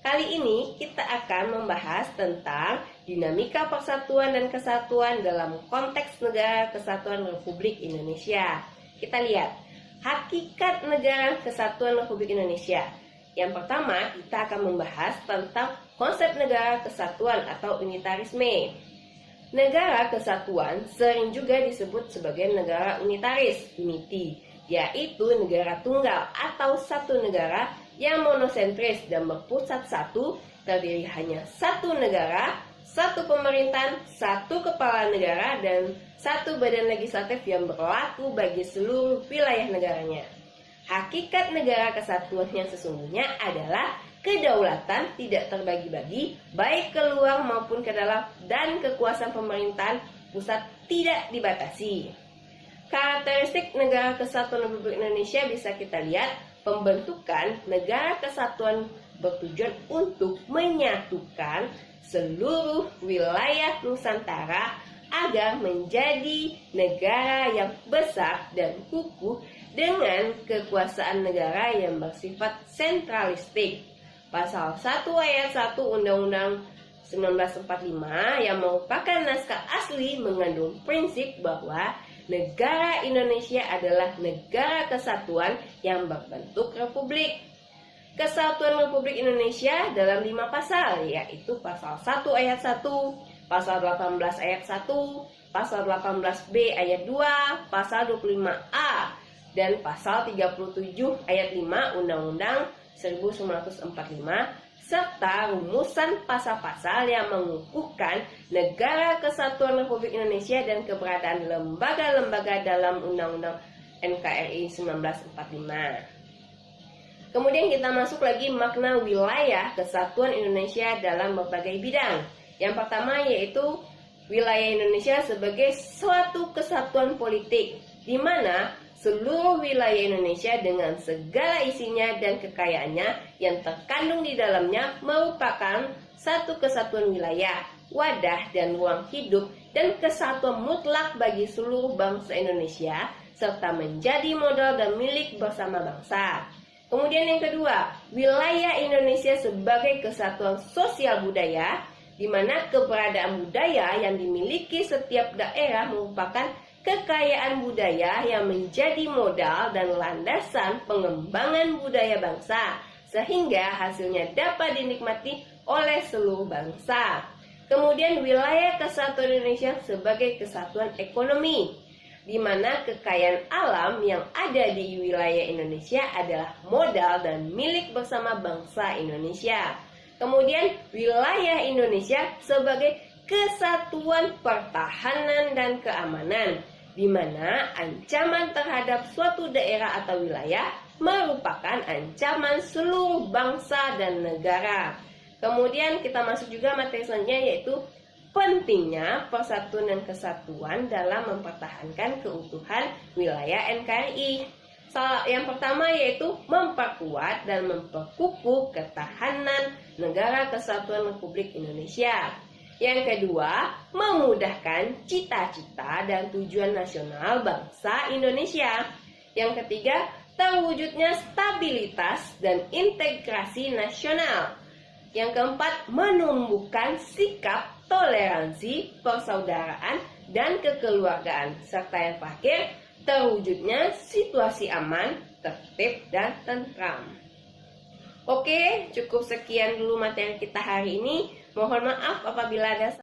Kali ini kita akan membahas tentang dinamika persatuan dan kesatuan dalam konteks Negara Kesatuan Republik Indonesia. Kita lihat hakikat Negara Kesatuan Republik Indonesia. Yang pertama, kita akan membahas tentang konsep Negara Kesatuan atau unitarisme. Negara kesatuan sering juga disebut sebagai negara unitaris, unity, yaitu negara tunggal atau satu negara yang monosentris dan berpusat satu, terdiri hanya satu negara, satu pemerintahan, satu kepala negara, dan satu badan legislatif yang berlaku bagi seluruh wilayah negaranya. Hakikat negara kesatuan yang sesungguhnya adalah kedaulatan tidak terbagi-bagi, baik keluar maupun ke dalam, dan kekuasaan pemerintahan pusat tidak dibatasi. Karakteristik Negara Kesatuan Republik Indonesia bisa kita lihat. Pembentukan Negara Kesatuan bertujuan untuk menyatukan seluruh wilayah Nusantara agar menjadi negara yang besar dan kukuh dengan kekuasaan negara yang bersifat sentralistik. Pasal 1 ayat 1 Undang-Undang 1945 yang merupakan naskah asli mengandung prinsip bahwa negara Indonesia adalah negara kesatuan yang berbentuk republik. Kesatuan Republik Indonesia dalam 5 pasal, yaitu pasal 1 ayat 1, pasal 18 ayat 1, pasal 18B ayat 2, pasal 25A, dan pasal 37 ayat 5 Undang-Undang 1945, serta rumusan pasal-pasal yang mengukuhkan Negara Kesatuan Republik Indonesia dan keberadaan lembaga-lembaga dalam Undang-Undang NKRI 1945. Kemudian kita masuk lagi makna wilayah kesatuan Indonesia dalam berbagai bidang. Yang pertama yaitu wilayah Indonesia sebagai suatu kesatuan politik, di mana seluruh wilayah Indonesia dengan segala isinya dan kekayaannya yang terkandung di dalamnya merupakan satu kesatuan wilayah, wadah dan ruang hidup dan kesatuan mutlak bagi seluruh bangsa Indonesia serta menjadi modal dan milik bersama bangsa. Kemudian yang kedua, wilayah Indonesia sebagai kesatuan sosial budaya, di mana keberadaan budaya yang dimiliki setiap daerah merupakan kekayaan budaya yang menjadi modal dan landasan pengembangan budaya bangsa, sehingga hasilnya dapat dinikmati oleh seluruh bangsa. Kemudian wilayah kesatuan Indonesia sebagai kesatuan ekonomi, di mana kekayaan alam yang ada di wilayah Indonesia adalah modal dan milik bersama bangsa Indonesia. Kemudian wilayah Indonesia sebagai kesatuan pertahanan dan keamanan, di mana ancaman terhadap suatu daerah atau wilayah merupakan ancaman seluruh bangsa dan negara. Kemudian kita masuk juga materi selanjutnya, yaitu pentingnya persatuan dan kesatuan dalam mempertahankan keutuhan wilayah NKRI. Yang pertama yaitu memperkuat dan memperkukuh ketahanan Negara Kesatuan Republik Indonesia. Yang kedua, memudahkan cita-cita dan tujuan nasional bangsa Indonesia. Yang ketiga, terwujudnya stabilitas dan integrasi nasional. Yang keempat, menumbuhkan sikap toleransi, persaudaraan, dan kekeluargaan. Serta yang terakhir, terwujudnya situasi aman, tertib, dan tentram. Oke, cukup sekian dulu materi kita hari ini. Mohon maaf apabila ada